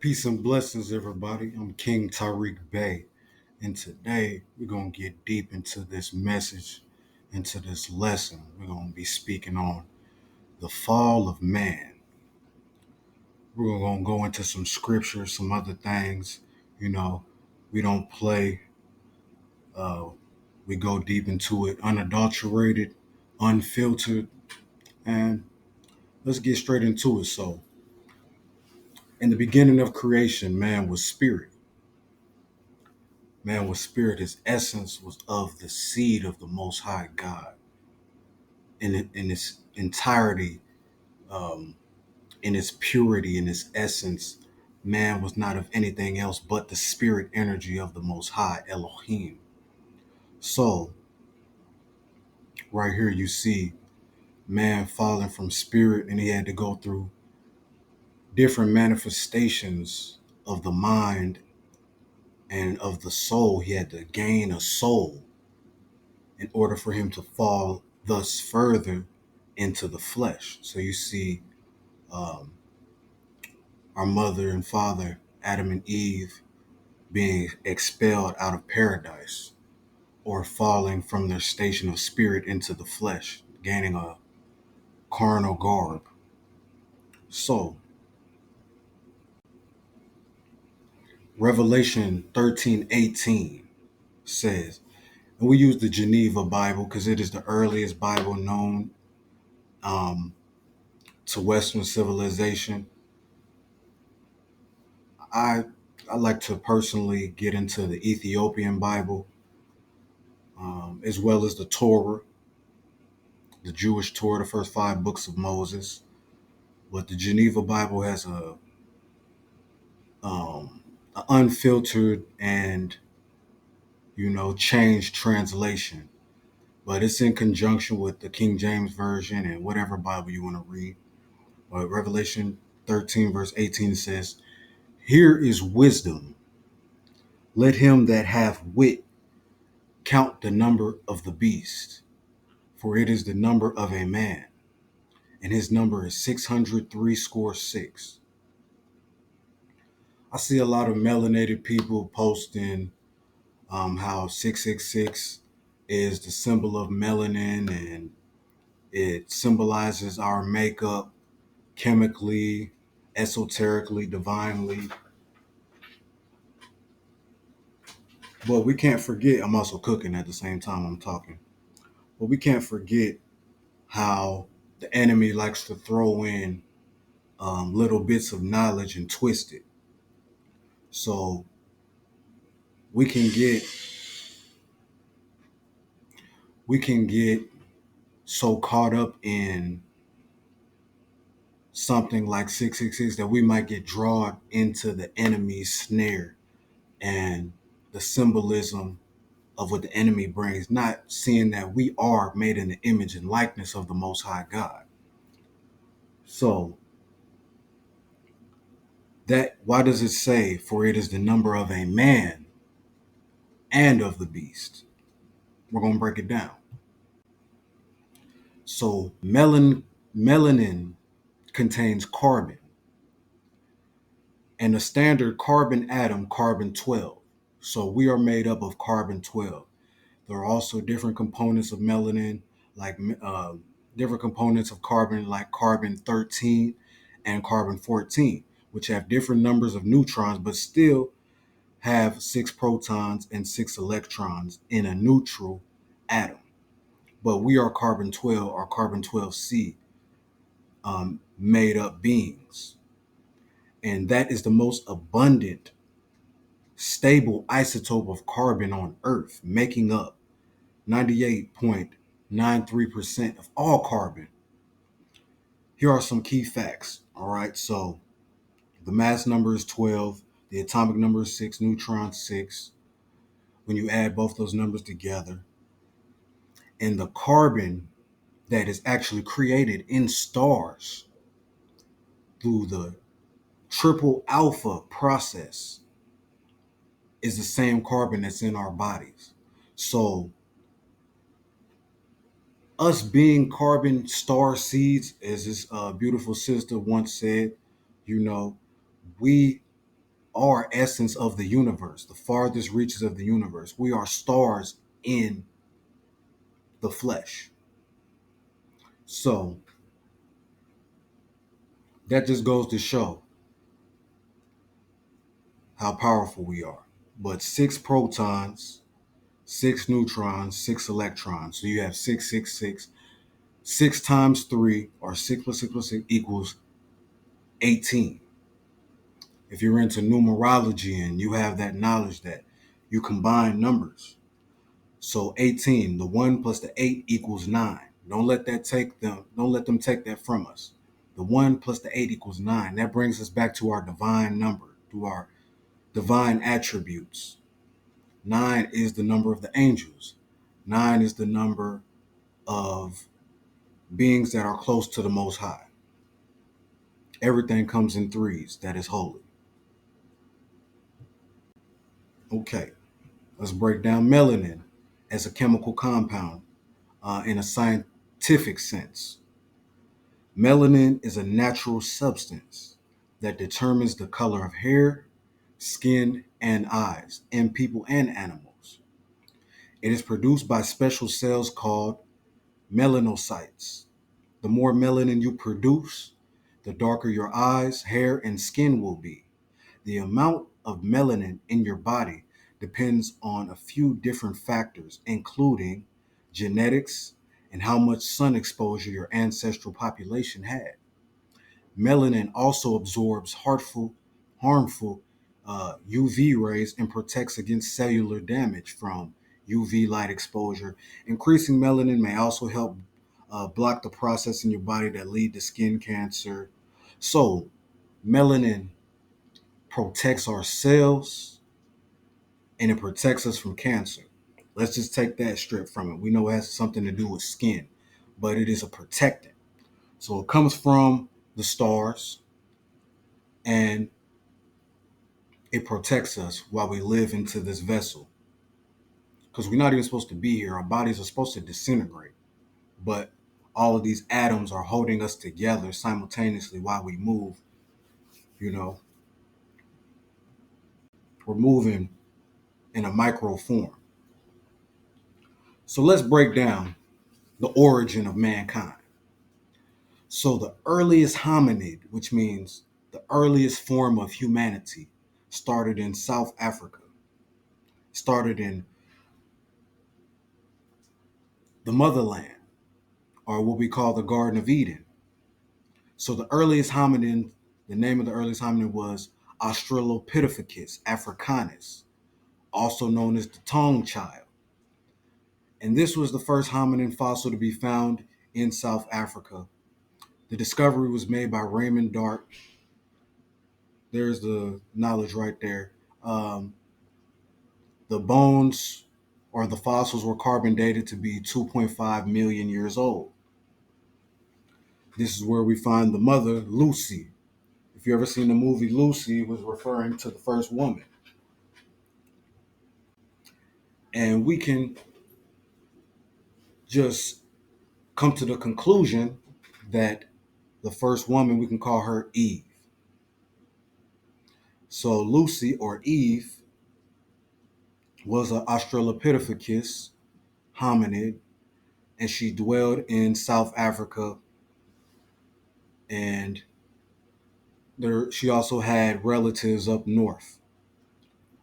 Peace and blessings, everybody. I'm KingTariqBey, and today we're going to get deep into this message, into this lesson. We're going to be speaking on the fall of man. We're going to go into some scripture, some other things. You know, we don't play, uh, we go deep into it, unadulterated, unfiltered, and let's get straight into it. So, in the beginning of creation, man was spirit. Man was spirit. His essence was of the seed of the Most High God. In its entirety, um, in its purity, in its essence, man was not of anything else but the spirit energy of the Most High, Elohim. So, right here, you see man falling from spirit, and he had to go through different manifestations of the mind and of the soul. He had to gain a soul in order for him to fall thus further into the flesh. So you see um, our mother and father, Adam and Eve, being expelled out of paradise or falling from their station of spirit into the flesh, gaining a carnal garb. So Revelation 13:18 says, and we use the Geneva Bible because it is the earliest Bible known um, to Western civilization. I I like to personally get into the Ethiopian Bible, as well as the Torah, the Jewish Torah, the first five books of Moses. But the Geneva Bible has a unfiltered and changed translation, but it's in conjunction with the King James version and whatever Bible you want to read. But Revelation 13 verse 18 says, "Here is wisdom. Let him that hath wit count the number of the beast, for it is the number of a man, and his number is 603 score six." I see a lot of melanated people posting how 666 is the symbol of melanin, and it symbolizes our makeup chemically, esoterically, divinely. But we can't forget, I'm also cooking at the same time I'm talking, but we can't forget how the enemy likes to throw in little bits of knowledge and twist it. So we can get we can get so caught up in something like 666 that we might get drawn into the enemy's snare and the symbolism of what the enemy brings, not seeing that we are made in the image and likeness of the Most High God. So that, why does it say, for it is the number of a man and of the beast? We're going to break it down. So melanin contains carbon, and a standard carbon atom, carbon 12. So we are made up of carbon 12. There are also different components of melanin, like different components of carbon, like carbon 13 and carbon 14, which have different numbers of neutrons, but still have 6 protons and 6 electrons in a neutral atom. But we are carbon 12 or carbon 12C made up beings. And that is the most abundant, stable isotope of carbon on Earth, making up 98.93% of all carbon. Here are some key facts. All right, so the mass number is 12, the atomic number is 6, neutron 6. When you add both those numbers together, and the carbon that is actually created in stars through the triple alpha process is the same carbon that's in our bodies. So us being carbon star seeds, as this beautiful sister once said, you know, we are essence of the universe, the farthest reaches of the universe. We are stars in the flesh. So that just goes to show how powerful we are. But 6 protons, 6 neutrons, 6 electrons. So you have 666. 6 times 3, or 6 plus 6 plus 6 equals 18. If you're into numerology and you have that knowledge that you combine numbers. So 18, the 1 plus the 8 equals 9. Don't let them take that from us. The 1 plus the 8 equals 9. That brings us back to our divine number, to our divine attributes. 9 is the number of the angels. 9 is the number of beings that are close to the Most High. Everything comes in threes that is holy. Okay, let's break down melanin as a chemical compound in a scientific sense. Melanin is a natural substance that determines the color of hair, skin, and eyes in people and animals. It is produced by special cells called melanocytes. The more melanin you produce, the darker your eyes, hair, and skin will be. The amount of melanin in your body depends on a few different factors, including genetics and how much sun exposure your ancestral population had. Melanin also absorbs harmful UV rays and protects against cellular damage from UV light exposure. Increasing melanin may also help block the process in your body that lead to skin cancer. So, melanin protects our cells and it protects us from cancer. Let's just take that strip from it. We know it has something to do with skin, but it is a protectant. So it comes from the stars and it protects us while we live into this vessel. Because we're not even supposed to be here. Our bodies are supposed to disintegrate. But all of these atoms are holding us together simultaneously while we move. You know, we're moving in a micro form. So let's break down the origin of mankind. So the earliest hominid, which means the earliest form of humanity, started in South Africa, started in the motherland, or what we call the Garden of Eden. So the earliest hominid, the name of the earliest hominid was Australopithecus africanus, also known as the tongue child. And this was the first hominin fossil to be found in South Africa. The discovery was made by Raymond Dart. There's the knowledge right there. The bones or the fossils were carbon dated to be 2.5 million years old. This is where we find the mother, Lucy. If you ever seen the movie Lucy, it was referring to the first woman. And we can just come to the conclusion that the first woman, we can call her Eve. So Lucy, or Eve, was an Australopithecus hominid, and she dwelled in South Africa, and she also had relatives up north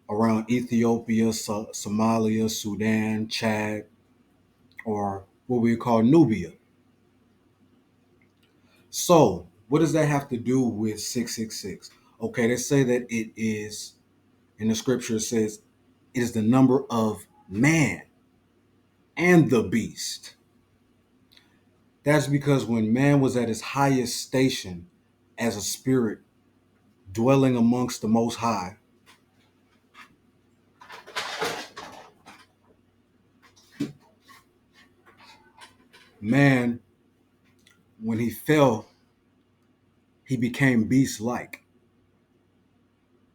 around Ethiopia, Somalia, Sudan, Chad, or what we call Nubia. So, what does that have to do with 666? Okay, they say that it is, in the scripture, it says it is the number of man and the beast. That's because when man was at his highest station as a spirit dwelling amongst the Most High, man, when he fell, he became beast like.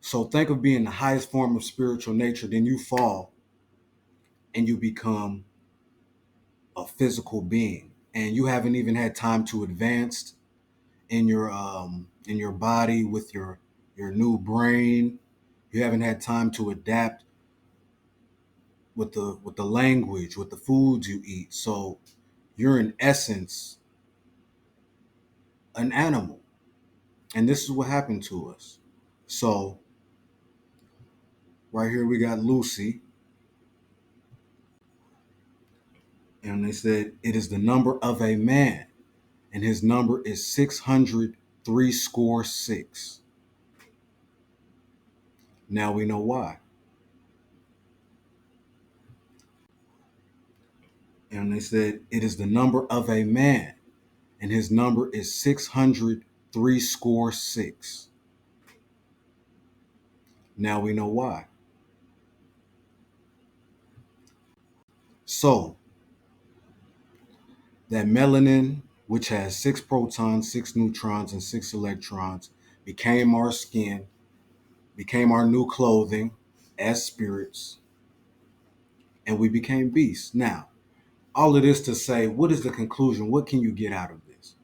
So think of being the highest form of spiritual nature, then you fall and you become a physical being. And you haven't even had time to advance in your body with your new brain. You haven't had time to adapt with the language, with the foods you eat. So you're in essence an animal. And this is what happened to us. So right here we got Lucy, and they said it is the number of a man, and his number is 603 score six. Now we know why. And they said it is the number of a man, and his number is 603 score six. Now we know why. So that melanin, which has 6 protons, 6 neutrons, and 6 electrons, became our skin, became our new clothing as spirits, and we became beasts. Now, all of this to say, what is the conclusion? What can you get out of this?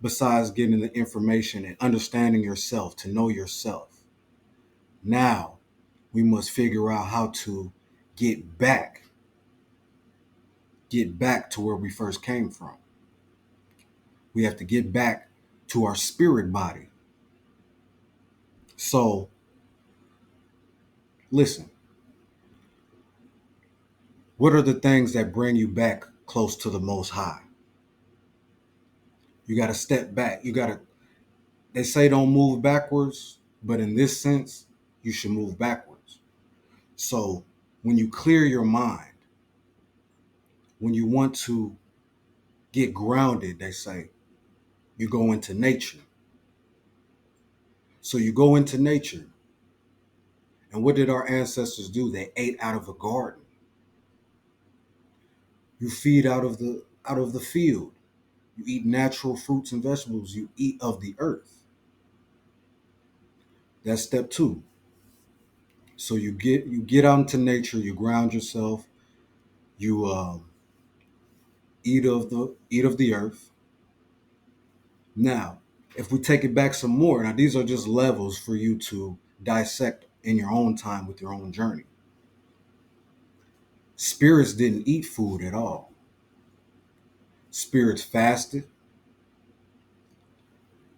Besides getting the information and understanding yourself, to know yourself. Now, we must figure out how to get back to where we first came from. We have to get back to our spirit body. So, listen, what are the things that bring you back close to the Most High? You got to step back. They say don't move backwards, but in this sense, you should move backwards. So when you clear your mind, when you want to get grounded, they say, you go into nature. So you go into nature. And what did our ancestors do? They ate out of a garden. You feed out of the field. You eat natural fruits and vegetables. You eat of the earth. That's step 2. So you get out into nature, you ground yourself, you eat of the earth. Now, if we take it back some more, now these are just levels for you to dissect in your own time with your own journey. Spirits didn't eat food at all. Spirits fasted.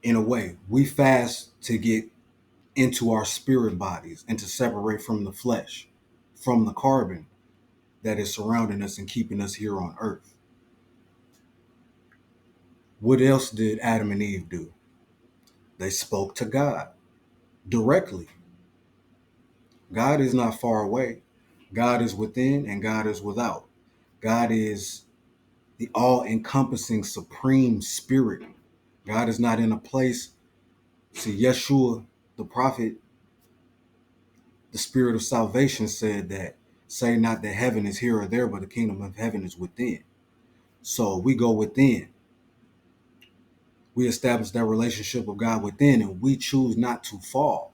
In a way, we fast to get into our spirit bodies and to separate from the flesh, from the carbon that is surrounding us and keeping us here on earth. What else did Adam and Eve do? They spoke to God directly. God is not far away. God is within and God is without. God is the all-encompassing supreme spirit. God is not in a place. See, Yeshua, the prophet, the spirit of salvation said that, say not that heaven is here or there, but the kingdom of heaven is within. So we go within. We establish that relationship with God within, and we choose not to fall.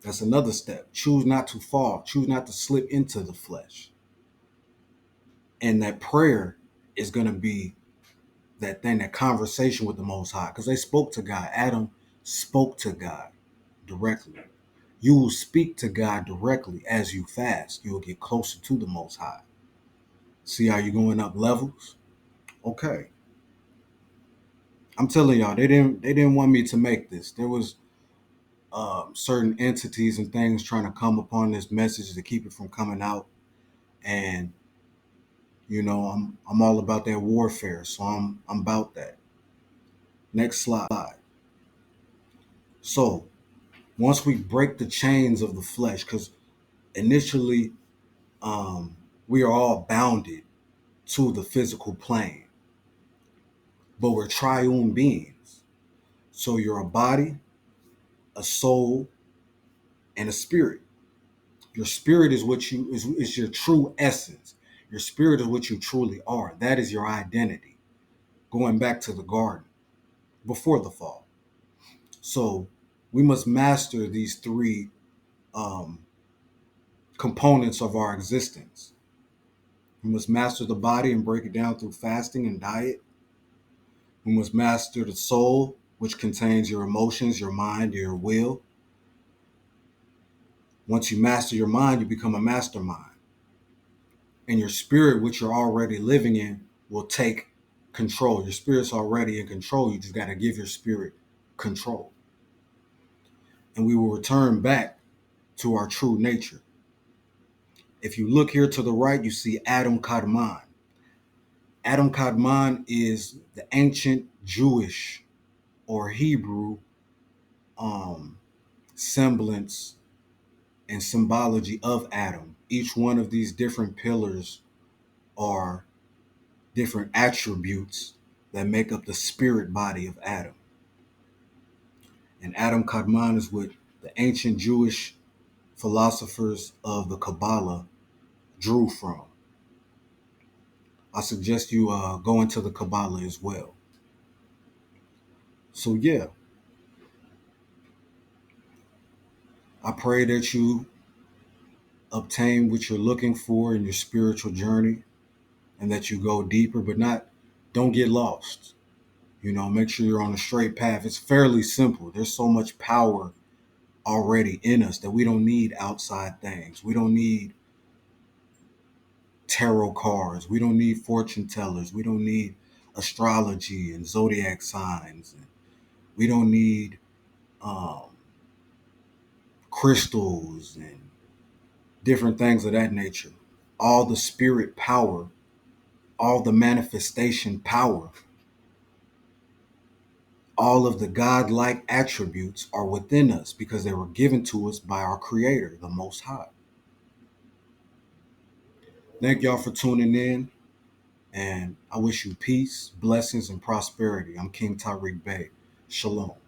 That's another step. Choose not to fall. Choose not to slip into the flesh. And that prayer is going to be that thing, that conversation with the Most High, because they spoke to God. Adam spoke to God directly. You will speak to God directly as you fast. You will get closer to the Most High. See how you're going up levels? Okay. I'm telling y'all, they didn't want me to make this. There was certain entities and things trying to come upon this message to keep it from coming out, and I'm all about that warfare, so I'm about that. Next slide. So once we break the chains of the flesh, because initially we are all bounded to the physical plane, but we're triune beings. So you're a body, a soul, and a spirit. Your spirit is what is your true essence. Your spirit is what you truly are. That is your identity. Going back to the garden before the fall. So we must master these 3 components of our existence. We must master the body and break it down through fasting and diet. We must master the soul, which contains your emotions, your mind, your will. Once you master your mind, you become a mastermind. And your spirit, which you're already living in, will take control. Your spirit's already in control. You just got to give your spirit control. And we will return back to our true nature. If you look here to the right, you see Adam Kadmon. Adam Kadmon is the ancient Jewish or Hebrew um, semblance and symbology of Adam. Each one of these different pillars are different attributes that make up the spirit body of Adam. And Adam Kadmon is what the ancient Jewish philosophers of the Kabbalah drew from. I suggest you go into the Kabbalah as well. So yeah, I pray that you obtain what you're looking for in your spiritual journey and that you go deeper, but don't get lost. Make sure you're on a straight path. It's fairly simple. There's so much power already in us that we don't need outside things. We don't need tarot cards. We don't need fortune tellers. We don't need astrology and zodiac signs. We don't need um, crystals and different things of that nature. All the spirit power, all the manifestation power, all of the godlike attributes are within us because they were given to us by our Creator, the Most High. Thank y'all for tuning in, and I wish you peace, blessings, and prosperity. I'm KingTariqBey. Shalom.